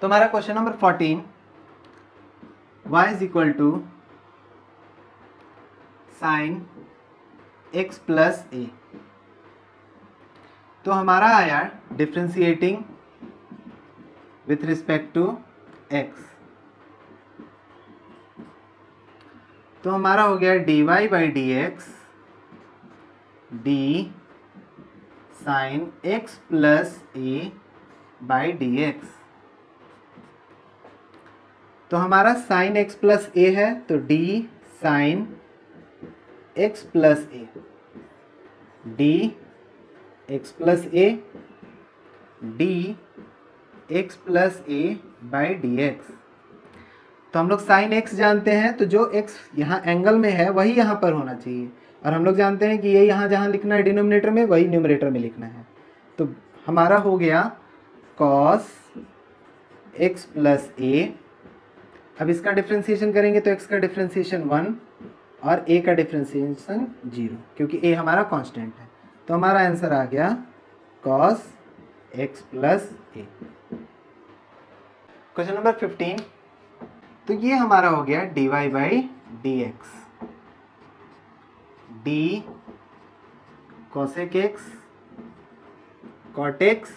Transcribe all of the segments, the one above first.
तो हमारा question number 14, y is equal to sine x plus A. तो हमारा आया differentiating with respect to x। तो हमारा हो गया dy by D x D sine x plus A by D x. तो हमारा साइन x प्लस ए है, तो D sine x plus A D x plus A D x plus A by D x. तो हम लोग sign x जानते हैं, तो जो x यहाँ एंगल में है वही यहाँ पर होना चाहिए, और हम लोग जानते हैं कि ये यहाँ जहाँ लिखना है डिनोमिनेटर में वही न्यूमरेटर में लिखना है। तो हमारा हो गया कॉस x प्लस ए। अब इसका डिफ्रेंशिएशन करेंगे तो x का डिफ्रेंशिएशन 1 और a का डिफ्रेंशिएशन 0, क्योंकि a हमारा कांस्टेंट है। तो हमारा आंसर आ गया cos x plus a. Question number 15, तो ये हमारा हो गया dy by D x d cosec x cot x.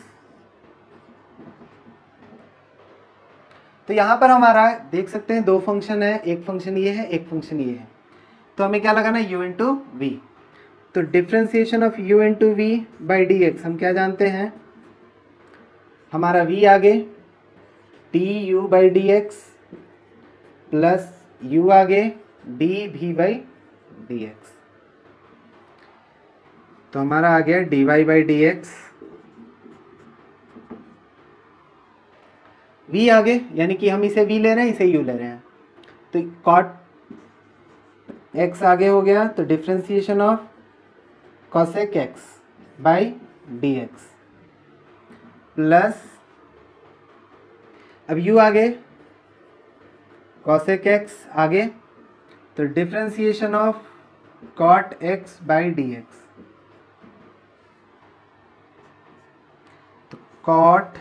तो यहाँ पर हमारा देख सकते हैं दो फंक्शन है, एक फंक्शन ये है, एक फंक्शन ये है। तो हमें क्या लगाना है, u इंटू वी। तो differentiation of u into v by D x हम क्या जानते हैं, हमारा v आगे t u by D x plus u आगे D we by D x. तो हमारा आ गया dy by D x, v आगे यानी कि हम इसे v ले रहे हैं, इसे u ले रहे हैं, तो cot x आगे हो गया, तो differentiation of cosec x by D x plus अब u आगे cosec x आगे, तो differentiation of cot x by D x. तो cot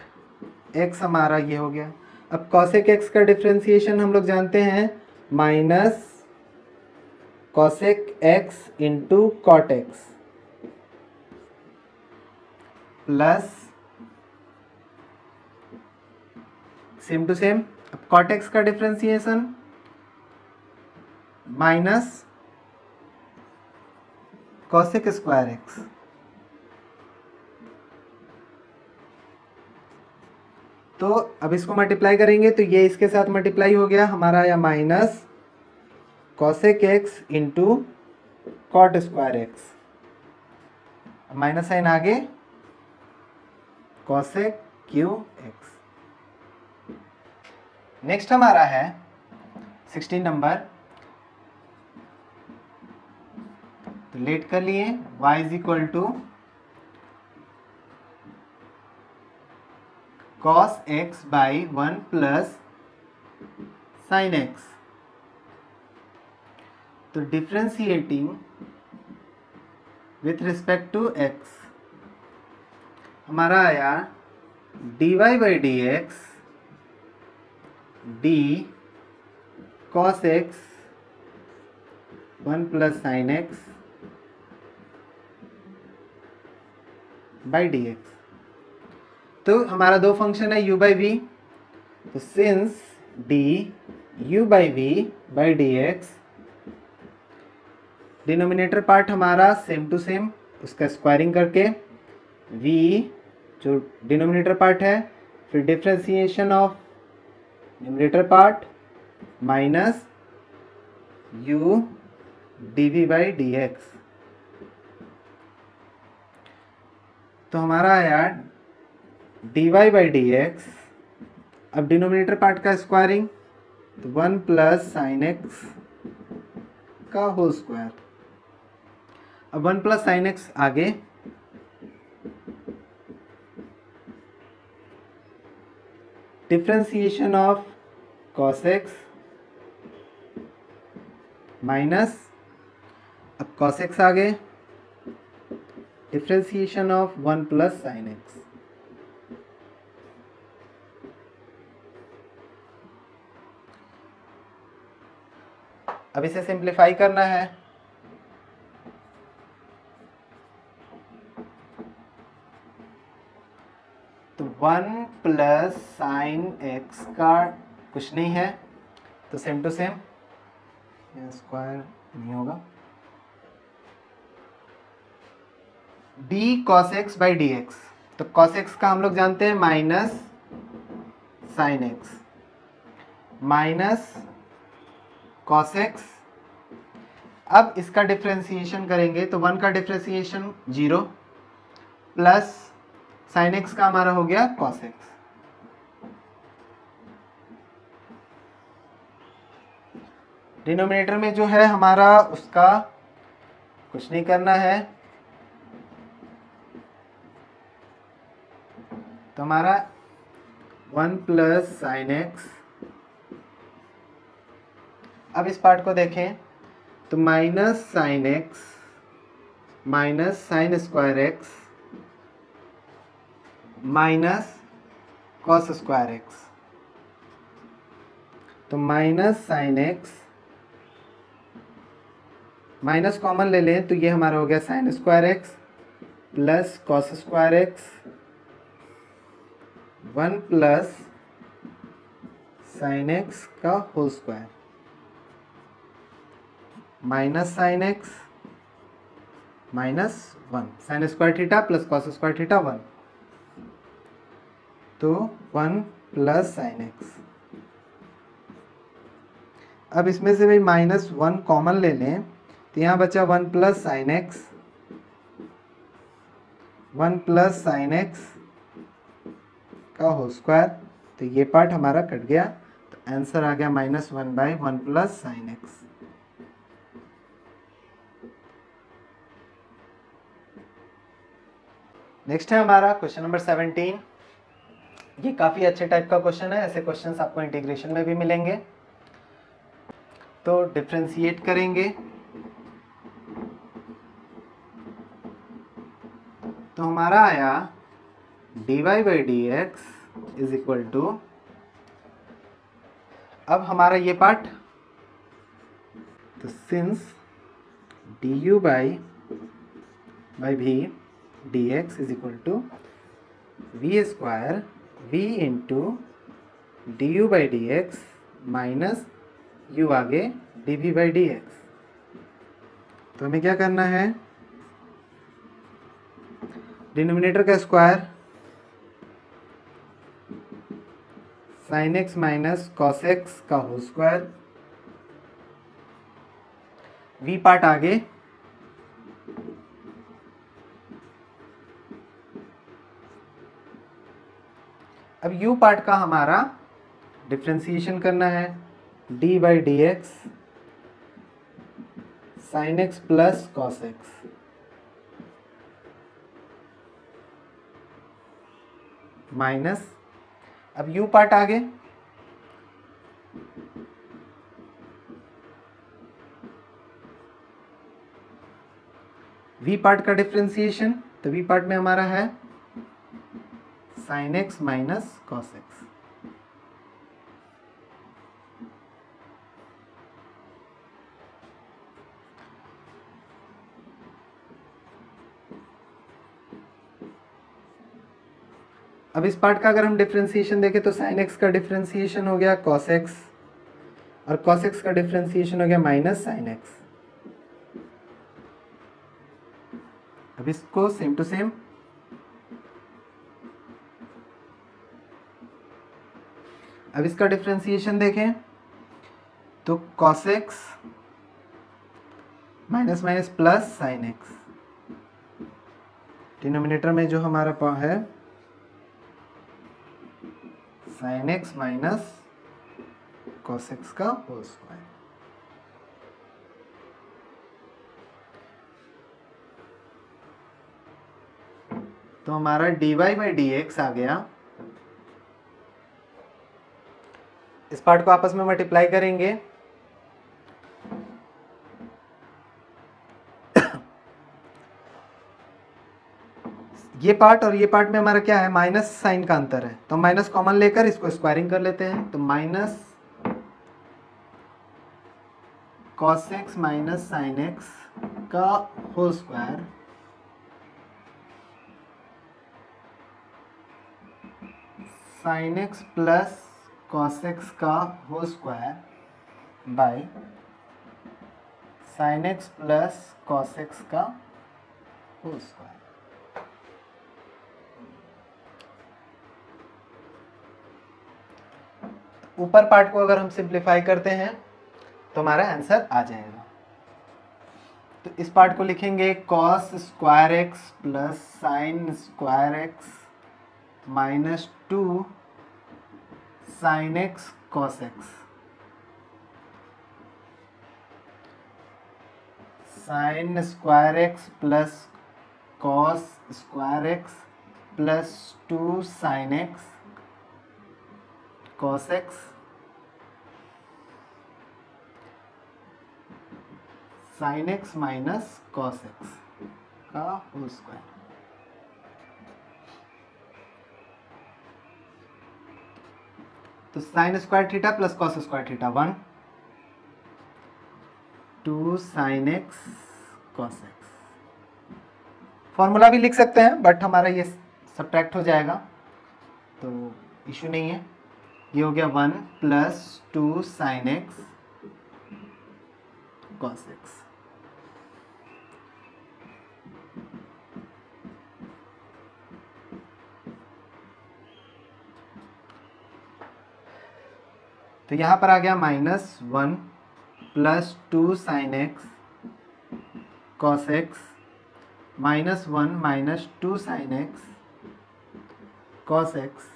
x हमारा ये हो गया। अब cosec x का डिफ्रेंसिएशन हम लोग जानते हैं minus cosec x into cot x plus same to same. अब cot x का differentiation minus cosec square x। तो अब इसको मल्टीप्लाई करेंगे तो ये इसके साथ मल्टीप्लाई हो गया, हमारा आया minus cosec x into cot square x, minus sine आगे cosec क्यू एक्स। नेक्स्ट हमारा है 16 नंबर, तो लेट कर लिए y is equal to cos x by 1 plus sine x। तो differentiating with respect to x हमारा आया dy by D x d cos x 1 plus sine x by D x. तो हमारा दो फंक्शन है u बाई वी, तो since D u by v by D x, denominator part हमारा same to same, उसका squaring करके v जो denominator part है, फिर differentiation of numerator part minus u d we by D x. तो हमारा आया dy बाई डी एक्स, अब डिनोमिनेटर पार्ट का स्क्वायरिंग, तो 1 प्लस साइन एक्स का होल स्क्वायर। अब 1 प्लस साइन एक्स आगे, differentiation of cos x minus अब cos x आगे, differentiation of 1 plus sine x. अब इसे सिंप्लीफाई करना है, तो 1 प्लस साइन एक्स का कुछ नहीं है, तो सेम टू सेम स्क्वायर नहीं होगा, D cos x by D x. तो कॉस एक्स का हम लोग जानते हैं minus sine x minus cos x. अब इसका डिफ्रेंसिएशन करेंगे तो 1 का डिफ्रेंसिएशन 0 प्लस साइन एक्स का हमारा हो गया कॉस एक्स। डिनोमिनेटर में जो है हमारा उसका कुछ नहीं करना है, तो हमारा 1 प्लस साइन एक्स। अब इस पार्ट को देखें तो minus sine x minus sine square x minus cos square x. तो minus sine x, minus common ले लें तो ये हमारा हो गया sine square x plus cos square x 1 plus sine x का whole square minus sine x minus 1 sine square theta plus cos square theta 1, तो 1 प्लस साइन एक्स। अब इसमें से भाई माइनस 1 कॉमन ले लें तो यहाँ बचा 1 plus sine x 1 plus sine x का होल स्क्वायर, तो ये पार्ट हमारा कट गया, तो आंसर आ गया -1 by 1 plus sine x. Next है हमारा क्वेश्चन नंबर 17। ये काफी अच्छे टाइप का क्वेश्चन है, ऐसे क्वेश्चंस आपको इंटीग्रेशन में भी मिलेंगे। तो डिफरेंशिएट करेंगे तो हमारा आया dy by D x is equal to, अब हमारा ये पार्ट, तो सिंस du बाई भी D x is equal to V square V into D you by D x minus U आगे D we by D x. तो हमें क्या करना है, डिनोमिनेटर का square sine x minus cos x का whole square, V part आगे, अब यू पार्ट का हमारा डिफ्रेंसिएशन करना है, D by D x sine x plus cos X minus, अब u पार्ट आगे, v पार्ट का डिफरेंशिएशन, तो v पार्ट में हमारा है sine x minus cos x. अब इस पार्ट का अगर हम डिफरेंशिएशन देखें तो साइन एक्स का डिफरेंशिएशन हो गया कॉस एक्स और कॉस एक्स का डिफरेंशिएशन हो गया माइनस साइन एक्स। अब इसको सेम टू सेम, अब इसका डिफरेंशिएशन देखें तो cos X minus minus plus sine x, denominator में जो हमारा है sine x minus cos x का होल स्क्वायर। तो हमारा dy बाई डी एक्स आ गया, इस पार्ट को आपस में मल्टीप्लाई करेंगे ये पार्ट और ये पार्ट में हमारा क्या है, माइनस साइन का अंतर है, तो माइनस कॉमन लेकर इसको स्क्वायरिंग कर लेते हैं, तो minus cos X minus sine x का whole square sine x plus cos x का whole square by sine x plus cos x का होल स्क्वायर। ऊपर पार्ट को अगर हम सिंप्लीफाई करते हैं तो हमारा आंसर आ जाएगा। तो इस पार्ट को लिखेंगे cos square x plus sign square x minus 2 sine X cos x. Sign square x plus cos square x plus 2 sine X cos x sine x minus cos x का whole square. तो sign square theta plus cos square theta 1 2 sine X cos x. Formula भी लिख सकते हैं but हमारा ये subtract हो जाएगा तो इशू नहीं है। ये हो गया 1 plus 2 sine X cos x. तो यहां पर आ गया -1 plus 2 sine X cos x -1 minus 2 sine X cos x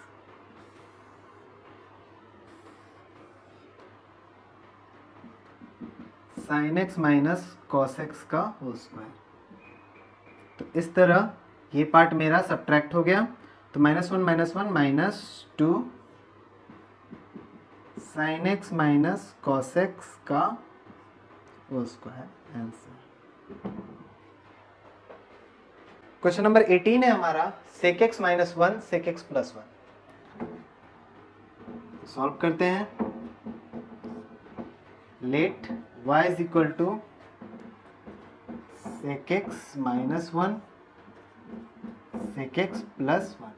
sine x minus cos x का होल स्क्वायर। तो इस तरह ये पार्ट मेरा सब्ट्रैक्ट हो गया। तो -1 minus 2 sine x minus cos x का whole square answer. Question number 18 है हमारा sec x minus 1 sec x plus 1। Solve करते हैं। Let y is equal to sec x minus 1 sec x plus 1।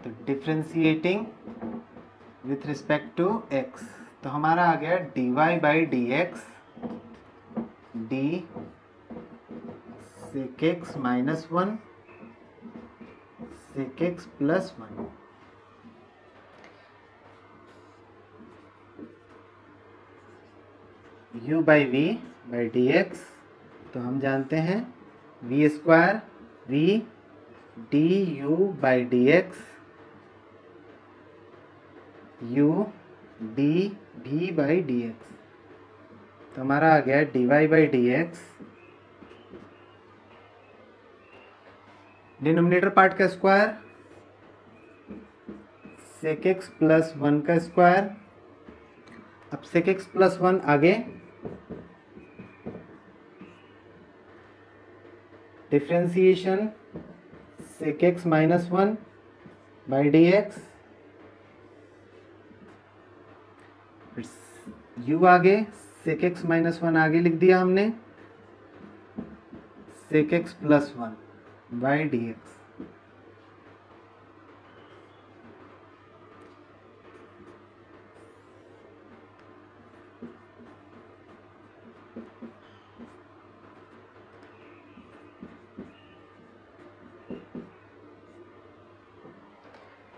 तो differentiating with respect to x, तो हमारा आ गया dy by D x D sec x minus 1 sec x plus 1। u by v by D x, तो हम जानते हैं v square v d you by D x u d we by D x. तो हमारा आ गया d y by D x, denominator part का square sec x plus 1 का स्क्वायर। अब सेक एक्स प्लस 1 आगे differentiation sec x minus 1 by D x, u आगे sec x minus 1 आगे लिख दिया हमने sec x plus 1 by D x.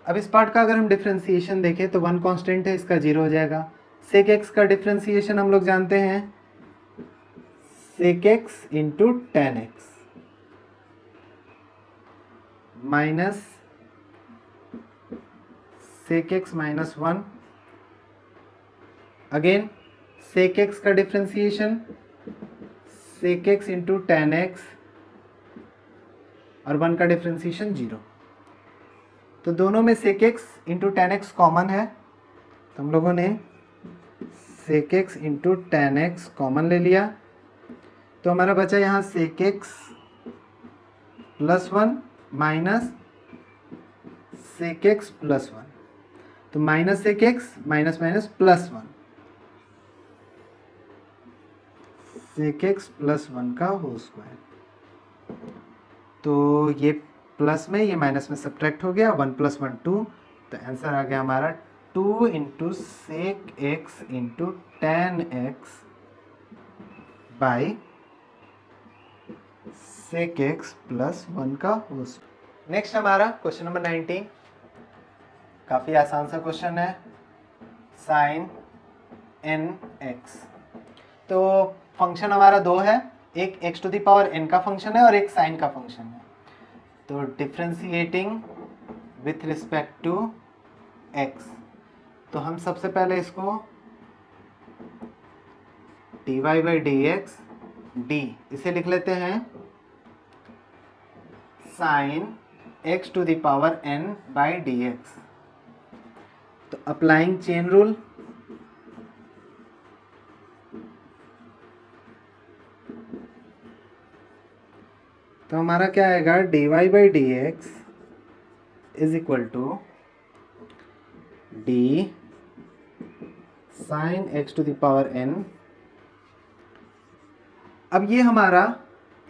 अब इस पार्ट का अगर हम डिफ्रेंशिएशन देखें तो 1 कांस्टेंट है, इसका 0 हो जाएगा। सेक एक्स का डिफ्रेंशिएशन हम लोग जानते हैं sec x into tan X minus sec x minus 1। Again sec X का differentiation sec x into tan X और 1 का डिफ्रेंशिएशन 0। तो दोनों में sec x into tan X common है, तो हम लोगों ने sec x into tan X common ले लिया। तो हमारा बचा यहाँ sec x plus 1 minus sec x plus 1। तो minus sec x minus minus plus 1। Sec x plus 1 का होल स्क्वायर। तो ये प्लस में ये माइनस में सब्ट्रैक्ट हो गया, 1 + 1 2, तो आंसर आ गया हमारा 2 into sec x into tan x by sec x plus 1 का होल स्क्वायर। नेक्स्ट हमारा क्वेश्चन नंबर 19, काफ़ी आसान सा क्वेश्चन है, साइन एन एक्स। तो फंक्शन हमारा दो है, एक x to the power n का फंक्शन है और एक साइन का फंक्शन है। तो differentiating with respect to x, तो हम सबसे पहले इसको dy by D x d इसे लिख लेते हैं sine x to the power n by D x. तो अप्लाइंग चेन रूल, तो हमारा क्या आएगा, dy by D x is equal to d sine x to the power n. अब ये हमारा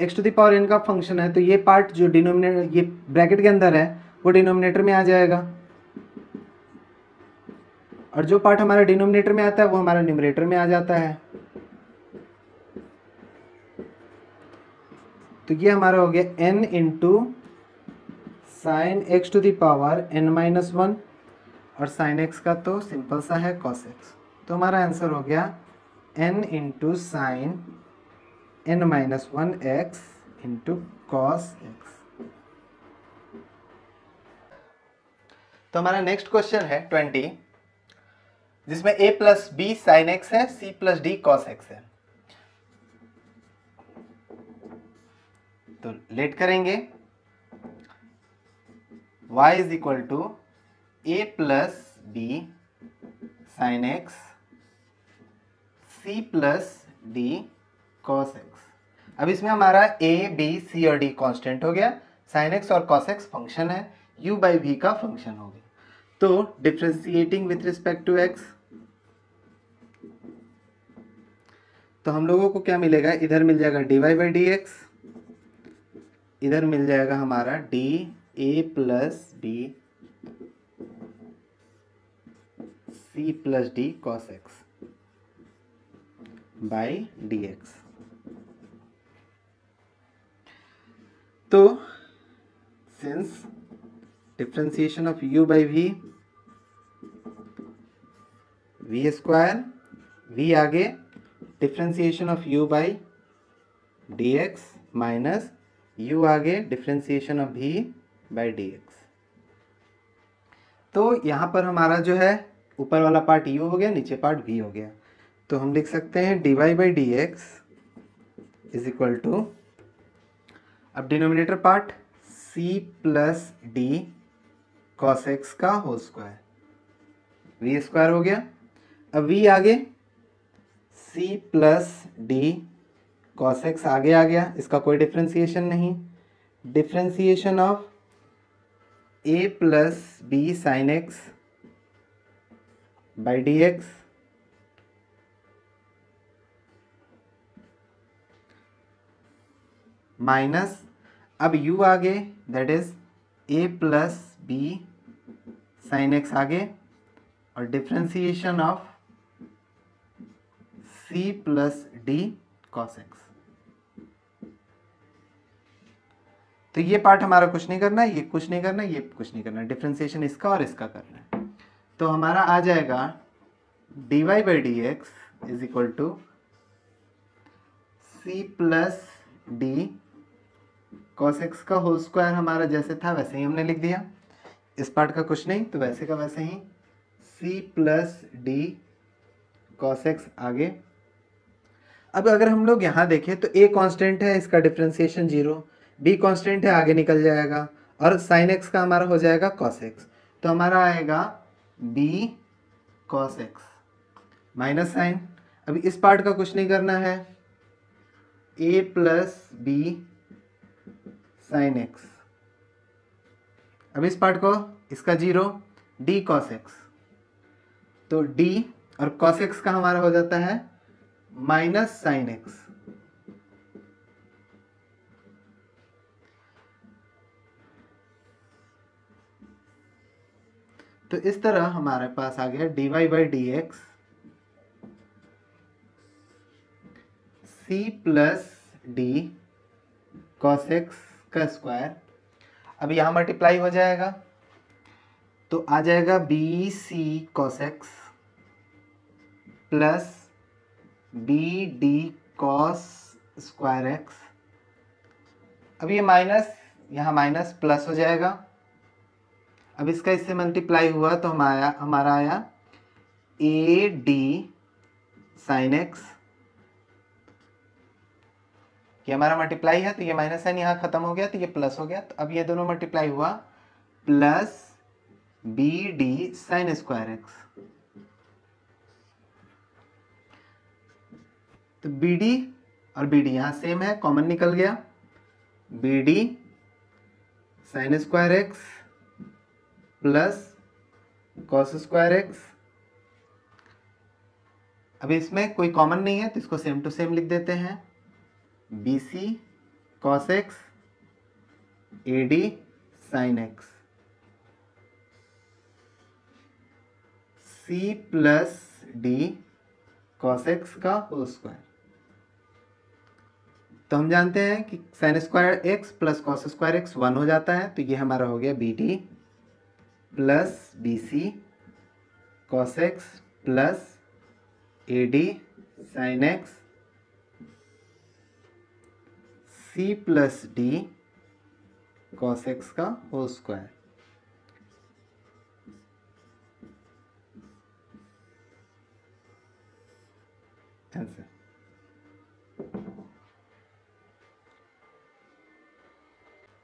x to the power n का function है, तो ये पार्ट जो डिनोमिनेटर ये ब्रैकेट के अंदर है वो डिनोमिनेटर में आ जाएगा, और जो पार्ट हमारा डिनोमिनेटर में आता है वो हमारा न्यूमरेटर में आ जाता है। तो ये हमारा हो गया n into sine x to the power n minus 1, और साइन एक्स का तो सिंपल सा है कॉस एक्स। तो हमारा आंसर हो गया n into sine n minus 1 x into cos x. तो हमारा नेक्स्ट क्वेश्चन है 20, जिसमें a plus B sine x है, c plus D cos x है। तो लेट करेंगे, y is equal to a plus B sine x c plus D cos x. अब इसमें हमारा a b c और d कांस्टेंट हो गया, साइन एक्स और कॉस एक्स फंक्शन है, u बाई v का फंक्शन हो गया। तो differentiating with respect to x, तो हम लोगों को क्या मिलेगा, इधर मिल जाएगा dy बाई डी एक्स, इधर मिल जाएगा हमारा D A plus B C plus D cos x by D x. तो since differentiation of u by v, v square, v आगे differentiation of u by D x minus u आगे differentiation of v by D x. तो यहाँ पर हमारा जो है ऊपर वाला पार्ट u हो गया, नीचे पार्ट v हो गया। तो हम लिख सकते हैं dy by D x is equal to, अब denominator part c plus D cos x का होल स्क्वायर, v स्क्वायर हो गया। अब v आगे c plus D cos X आगे आ गया, इसका कोई डिफ्रेंसिएशन नहीं, differentiation of a plus B sine x by D x minus, अब u आगे that is a plus B sine x आगे, और differentiation of c plus D cos x. तो ये पार्ट हमारा कुछ नहीं करना है, ये कुछ नहीं करना है, ये कुछ नहीं करना है, डिफ्रेंसिएशन इसका और इसका करना है। तो हमारा आ जाएगा dy by D x is equal to c plus D cos x का होल स्क्वायर, हमारा जैसे था वैसे ही हमने लिख दिया, इस पार्ट का कुछ नहीं, तो वैसे का वैसे ही C plus D cos X आगे। अब अगर हम लोग यहाँ देखें तो a कांस्टेंट है, इसका डिफ्रेंसिएशन 0, b कांस्टेंट है आगे निकल जाएगा, और साइन x का हमारा हो जाएगा cos x। तो हमारा आएगा b cos x minus sine, अभी इस पार्ट का कुछ नहीं करना है, a plus B sine x. अब इस पार्ट को इसका 0, d cos x, तो d और cos x का हमारा हो जाता है माइनस साइन एक्स। तो इस तरह हमारे पास आ गया dy by D x c plus D cos x का स्क्वायर। अब यहाँ मल्टीप्लाई हो जाएगा तो आ जाएगा b c cos x plus b d cos square x. अब ये माइनस यहाँ माइनस प्लस हो जाएगा। अब इसका इससे मल्टीप्लाई हुआ तो हमारा आया ए डी साइन एक्स। ये हमारा मल्टीप्लाई है तो ये माइनस साइन यहाँ खत्म हो गया तो ये प्लस हो गया। तो अब ये दोनों मल्टीप्लाई हुआ plus b d sine square x. तो बी डी और बी डी यहाँ सेम है, कॉमन निकल गया, b d sine square x plus cos square x. अब इसमें कोई कॉमन नहीं है तो इसको सेम टू सेम लिख देते हैं, b c cos x a d sine x c plus D cos x का होल स्क्वायर। तो हम जानते हैं कि sine square x plus cos square x 1 हो जाता है। तो ये हमारा हो गया b d plus B c cos x plus ए d sine x c plus D cos x का होल स्क्वायर। आंसर।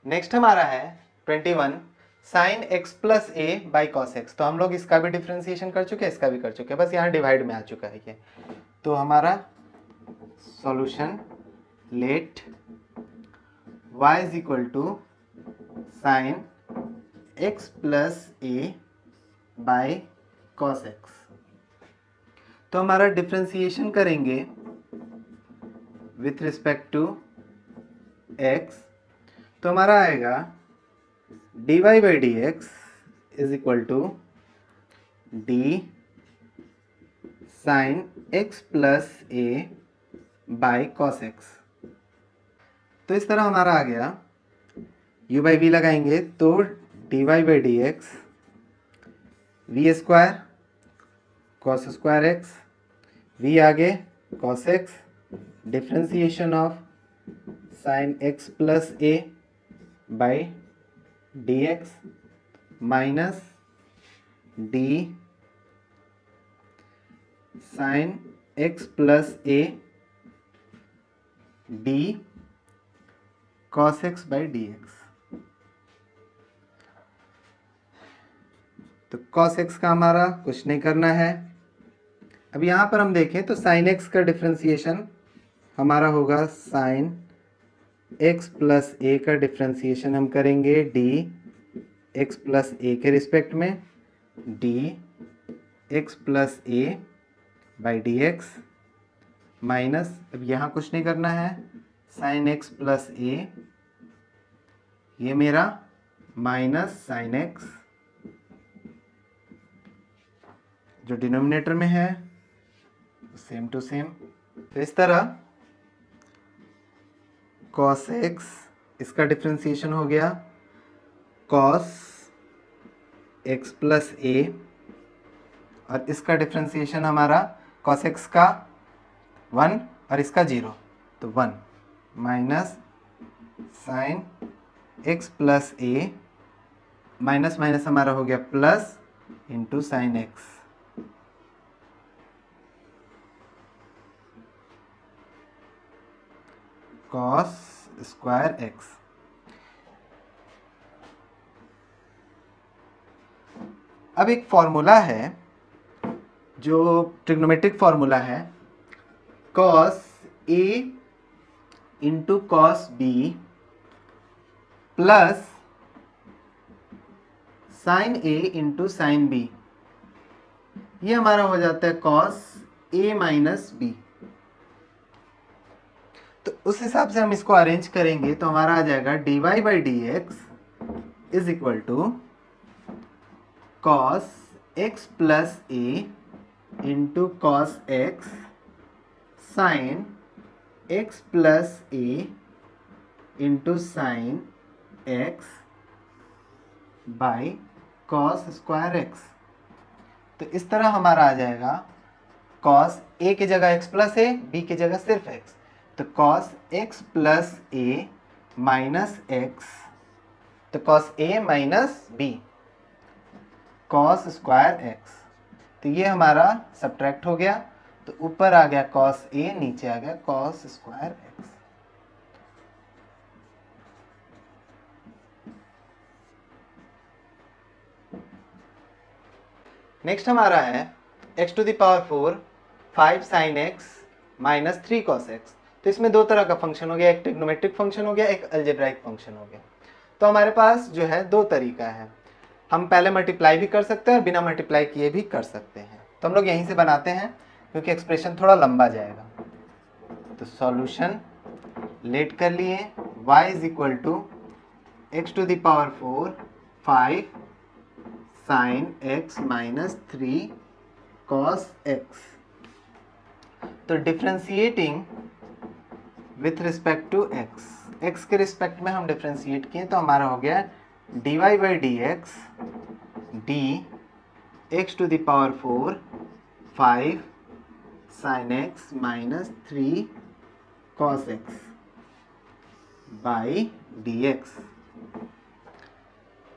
नेक्स्ट हमारा है 21 sine x plus A by cos x. तो हम लोग इसका भी डिफ्रेंसिएशन कर चुके हैं, इसका भी कर चुके हैं, बस यहाँ डिवाइड में आ चुका है ये। तो हमारा solution let y is equal to sine x plus A by cos x. तो हमारा डिफ्रेंसिएशन करेंगे विथ रिस्पेक्ट टू x। तो हमारा आएगा dy by D x is equal to d sine x plus A by cos x. तो इस तरह हमारा आ गया, u बाई वी लगाएंगे तो dy by D X V square cos square X, V आगे cos X, differentiation of sine x plus A by D x minus D sine x plus A D cos x by D x. तो cos x का हमारा कुछ नहीं करना है। अब यहाँ पर हम देखें तो साइन एक्स का डिफ्रेंसिएशन हमारा होगा साइन एक्स प्लस ए का डिफ्रेंसिएशन हम करेंगे डी एक्स प्लस ए के रिस्पेक्ट में, D x plus A by D x minus, अब यहाँ कुछ नहीं करना है, साइन एक्स प्लस ए ये मेरा माइनस साइन एक्स जो डिनोमिनेटर में है सेम टू सेम। तो इस तरह कॉस एक्स इसका डिफ्रेंसिएशन हो गया कॉस एक्स प्लस ए और इसका डिफ्रेंसिएशन हमारा कॉस एक्स का 1 और इसका 0 तो 1 minus sine x plus A minus minus हमारा हो गया plus into sine X. Cos square x. अब एक फॉर्मूला है जो ट्रिग्नोमेट्रिक फॉर्मूला है, cos A into cos B plus sine A into sine B. ये हमारा हो जाता है कॉस ए माइनस बी। तो उस हिसाब से हम इसको अरेंज करेंगे तो हमारा आ जाएगा dy by D x is equal to cos x plus a into cos x sine x plus a into sine x by cos square x. तो इस तरह हमारा आ जाएगा कॉस ए की जगह एक्स प्लस ए, बी की जगह सिर्फ एक्स, तो cos x plus A minus X, तो cos A minus B cos square x. तो ये हमारा सब्ट्रैक्ट हो गया, तो ऊपर आ गया कॉस ए, नीचे आ गया कॉस स्क्वायर एक्स। नेक्स्ट हमारा है x to the power 4 5 sine x minus 3 cos x. तो इसमें दो तरह का फंक्शन हो गया, एक ट्रिग्नोमेट्रिक फंक्शन हो गया, एक अलजेब्राइक फंक्शन हो गया। तो हमारे पास जो है दो तरीका है, हम पहले मल्टीप्लाई भी कर सकते हैं और बिना मल्टीप्लाई किए भी कर सकते हैं। तो हम लोग यहीं से बनाते हैं क्योंकि एक्सप्रेशन थोड़ा लंबा जाएगा। तो सॉल्यूशन लेट कर लिए, y is equal to X to the power 4 5 sine x minus 3 cos x. तो differentiating with respect to X, X के रिस्पेक्ट में हम डिफ्रेंशिएट किए तो हमारा हो गया dy by D x D X to the power 4 5 sine x minus 3 cos x by D X.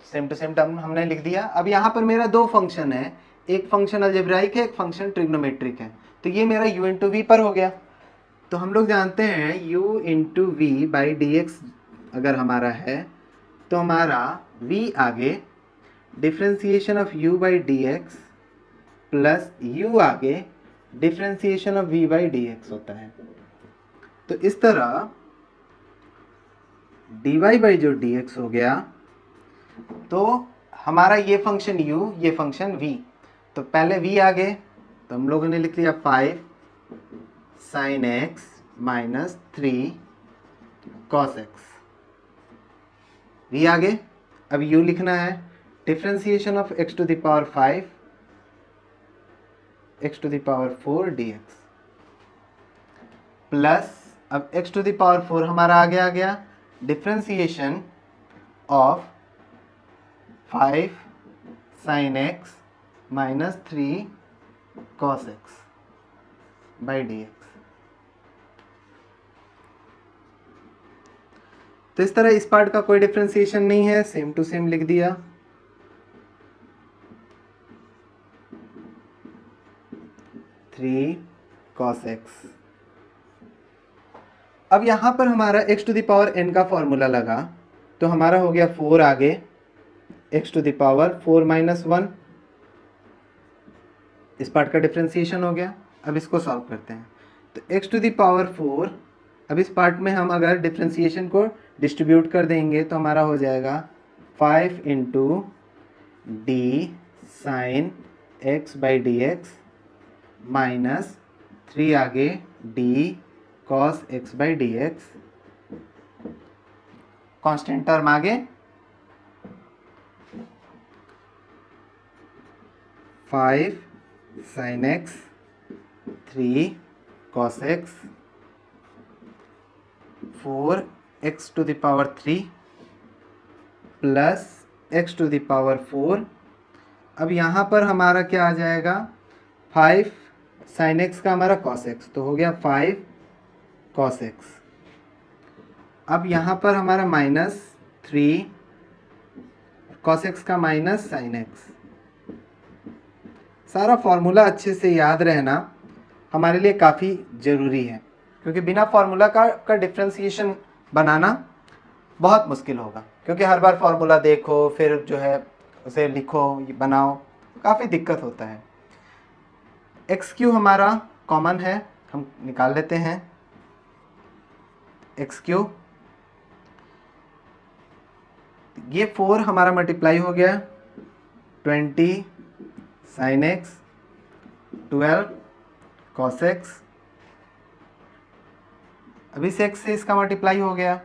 Same to same term हमने लिख दिया। अब यहाँ पर मेरा दो फंक्शन है, एक फंक्शन अलजेब्राइक है, एक फंक्शन ट्रिग्नोमेट्रिक है। तो ये मेरा u इंटू वी पर हो गया। तो हम लोग जानते हैं u into v by D x अगर हमारा है तो हमारा v आगे differentiation of u by D x plus u आगे differentiation of v by D x होता है। तो इस तरह dy बाई जो dx हो गया, तो हमारा ये फंक्शन u, ये फंक्शन v। तो पहले v आगे, तो हम लोगों ने लिख लिया 5 sine x minus 3 cos x. v आगे, अब u लिखना है differentiation of x to the power 5 x to the power 4 dx plus अब x टू द पावर 4 हमारा आगे आ गया differentiation of 5 sine x minus 3 cos x by D x. तो इस तरह इस पार्ट का कोई डिफ्रेंसिएशन नहीं है, सेम टू सेम लिख दिया। cos x। अब यहां पर हमारा x to the power n का फॉर्मूला लगा, तो हमारा हो गया 4 आगे x to the power 4 minus 1, इस पार्ट का डिफ्रेंसिएशन हो गया। अब इसको सॉल्व करते हैं, तो x टू द पावर 4, अब इस पार्ट में हम अगर डिफ्रेंसिएशन को डिस्ट्रीब्यूट कर देंगे तो हमारा हो जाएगा 5 into d sine x by D x minus 3 आगे d cos x by D x, constant term आगे 5 sine x 3 cos x 4 x to the power 3 plus x to the power 4। अब यहाँ पर हमारा क्या आ जाएगा 5 साइन एक्स का हमारा कॉस एक्स, तो हो गया 5 कॉस एक्स। अब यहाँ पर हमारा माइनस 3 कॉस एक्स का माइनस साइन एक्स। सारा फॉर्मूला अच्छे से याद रहना हमारे लिए काफ़ी ज़रूरी है, क्योंकि बिना फॉर्मूला का डिफ्रेंसिएशन बनाना बहुत मुश्किल होगा, क्योंकि हर बार फॉर्मूला देखो फिर जो है उसे लिखो बनाओ, काफ़ी दिक्कत होता है। एक्स क्यू हमारा कॉमन है, हम निकाल लेते हैं एक्स क्यू। ये 4 हमारा मल्टीप्लाई हो गया 20 साइन एक्स 12 कॉस एक्स। अभी से एक्स से इसका मल्टीप्लाई हो गया,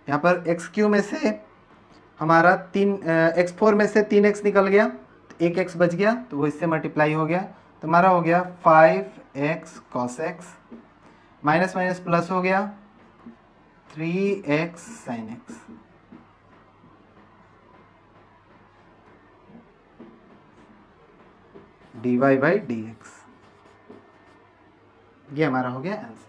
यहाँ पर एक्स क्यू में से हमारा 3 x4 में से 3x निकल गया, एक एक्स बच गया तो वो इससे मल्टीप्लाई हो गया, तो हमारा हो गया 5x cos x, minus minus plus हो गया 3x sin x। dy by D x, ये हमारा हो गया आंसर।